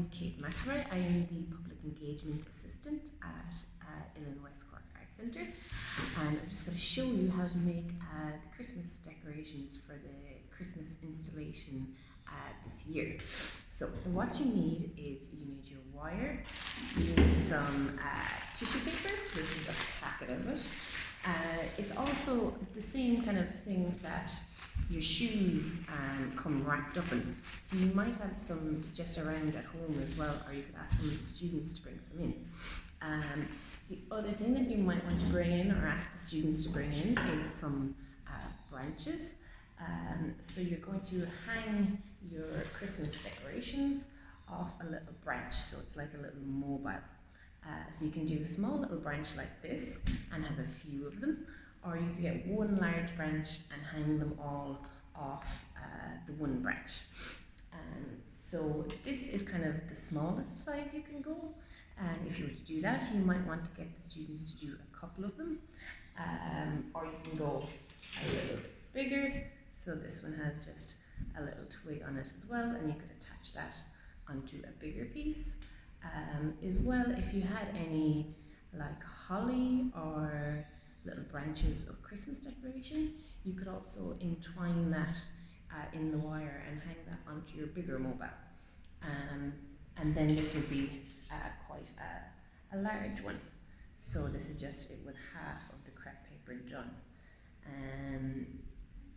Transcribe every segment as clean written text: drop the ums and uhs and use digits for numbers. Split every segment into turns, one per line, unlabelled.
I'm Kate McElroy. I am the Public Engagement Assistant at Illinois West Cork Arts Centre, and I'm just going to show you how to make the Christmas decorations for the Christmas installation this year. So what you need is you need your wire, you need some tissue paper, so this is a packet of it. It's also the same kind of thing that your shoes come wrapped up in. So you might have some just around at home as well, or you could ask some of the students to bring some in. The other thing that you might want to bring in, or ask the students to bring in, is some branches. So you're going to hang your Christmas decorations off a little branch, so it's like a little mobile. So you can do a small little branch like this and have a few of them, or you could get one large branch and hang them all off the one branch. So this is kind of the smallest size you can go, and if you were to do that, you might want to get the students to do a couple of them, or you can go a little bit bigger. So this one has just a little twig on it as well, and you could attach that onto a bigger piece. As well, if you had any like holly or little branches of Christmas decoration, you could also entwine that in the wire and hang that onto your bigger mobile. And then this would be quite a large one. So this is just it with half of the crepe paper done.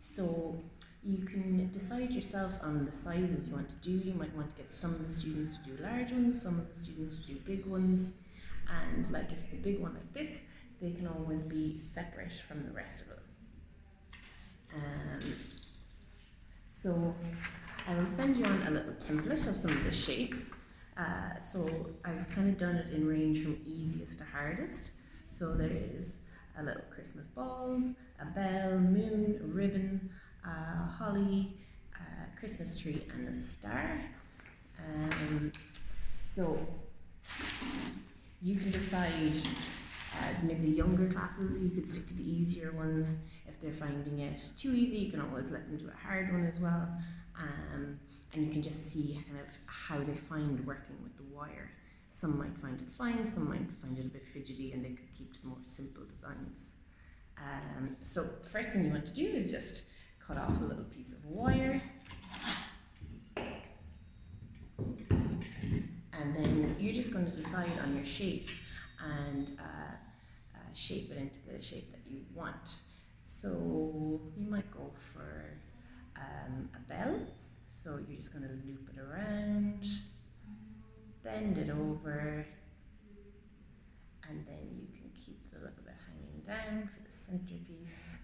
So you can decide yourself on the sizes you want to do. You might want to get some of the students to do large ones, some of the students to do big ones. And like if it's a big one like this, they can always be separate from the rest of them. So I will send you on a little template of some of the shapes. So I've kind of done it in range from easiest to hardest. So there is a little Christmas balls, a bell, moon, a ribbon, holly, Christmas tree, and a star. So you can decide, maybe the younger classes, you could stick to the easier ones. If they're finding it too easy, you can always let them do a hard one as well. And you can just see kind of how they find working with the wire. Some might find it fine, some might find it a bit fidgety, and they could keep to the more simple designs. So the first thing you want to do is just cut off a little piece of wire, and then you're just going to decide on your shape and shape it into the shape that you want. So you might go for a bell, so you're just going to loop it around, bend it over, and then you can keep it a little bit hanging down for the centerpiece.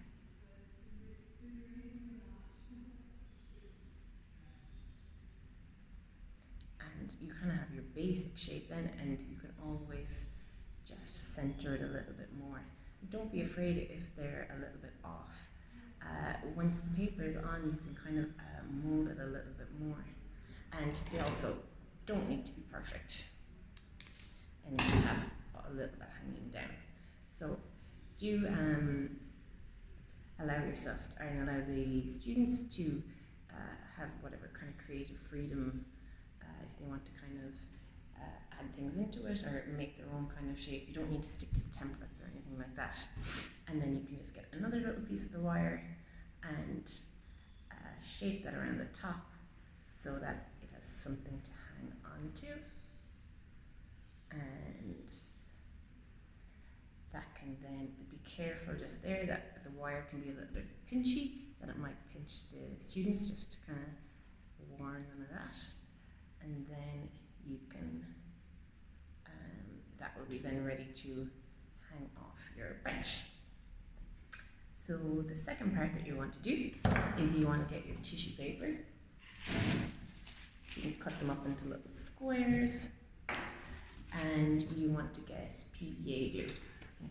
And you kind of have your basic shape then, and you can always just center it a little bit more. Don't be afraid if they're a little bit off. Once the paper is on, you can kind of mold it a little bit more. And they also don't need to be perfect. And you have a little bit hanging down. So do allow yourself, or allow the students to have whatever kind of creative freedom if they want to kind of add things into it or make their own kind of shape. You don't need to stick to the templates or anything like that. And then you can just get another little piece of the wire and shape that around the top so that it has something to hang on to. And that can then be careful just there that the wire can be a little bit pinchy, that it might pinch the students, just to kind of warn them of that. And then you can, that will be then ready to hang off your branch. So the second part that you want to do is you want to get your tissue paper. So you can cut them up into little squares, and you want to get PVA glue.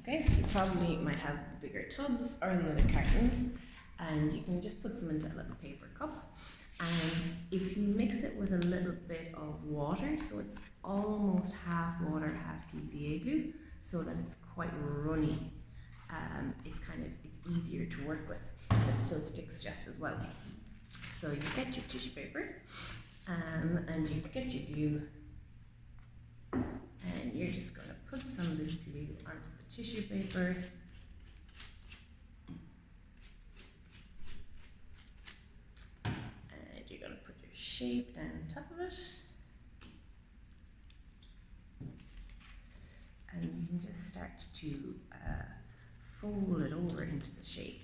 Okay, so you probably might have the bigger tubs or the other cartons, and you can just put some into a little paper cup. And if you mix it with a little bit of water, so it's almost half water, half PVA glue, so that it's quite runny, it's easier to work with, but it still sticks just as well. So you get your tissue paper, and you get your glue, And you're just going to put some of the glue onto the tissue paper. And you're going to put your shape down on top of it. And you can just start to fold it over into the shape.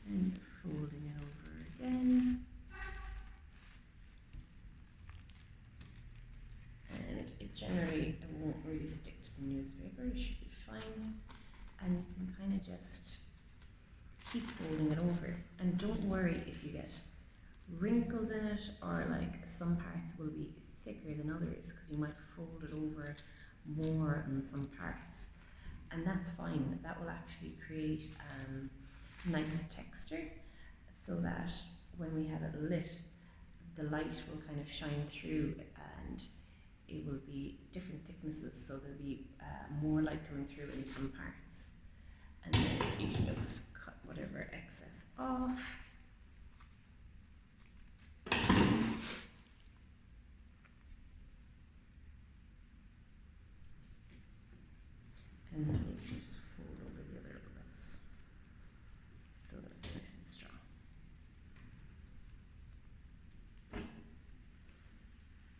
And folding it over again. And it won't really stick to the newspaper, it should be fine. And you can kind of just keep folding it over. And don't worry if you get wrinkles in it, or like some parts will be thicker than others because you might fold it over more in some parts. And that's fine, that will actually create nice texture so that when we have it lit, the light will kind of shine through and it will be different thicknesses, so there'll be more light coming through in some parts. And then you can just cut whatever excess off. And then you can just fold over the other bits so that it's nice and strong.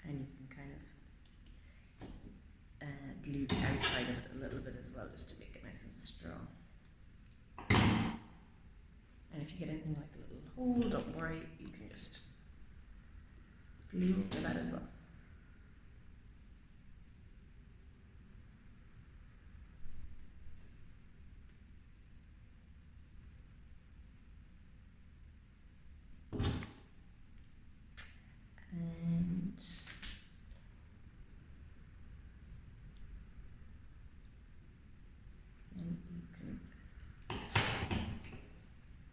And you can kind of glue the outside of it a little bit as well, just to make it nice and strong. And if you get anything like a little hole, don't worry, you can just glue over that as well. And then you can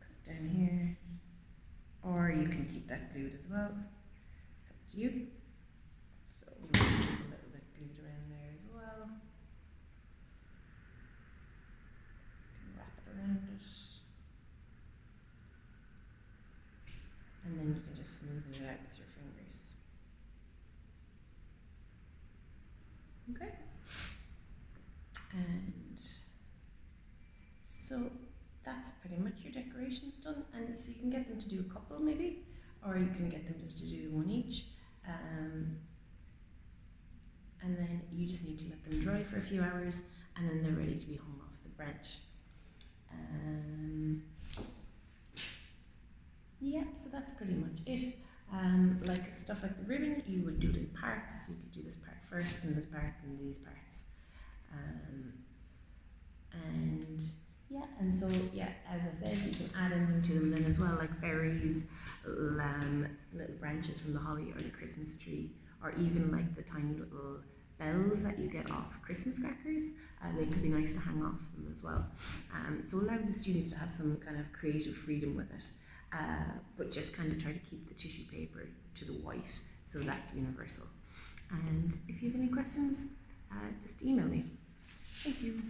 cut down here, or you can keep that glued as well. It's up to you. So we might keep a little bit glued around there as well. You can wrap it around it. And then you can just smoothen it out with your fingers. Okay. And so that's pretty much your decorations done. And so you can get them to do a couple maybe, or you can get them just to do one each. And then you just need to let them dry for a few hours, and then they're ready to be hung off the branch. Yeah, so that's pretty much it. Like stuff like the ribbon, you would do it in parts. You could do this part first, and this part, and these parts. And so as I said, you can add anything to them then as well, like berries, little branches from the holly or the Christmas tree, or even like the tiny little bells that you get off Christmas crackers. They could be nice to hang off them as well. So allow the students to have some kind of creative freedom with it. But just kind of try to keep the tissue paper to the white, so that's universal. And if you have any questions, just email me. Thank you.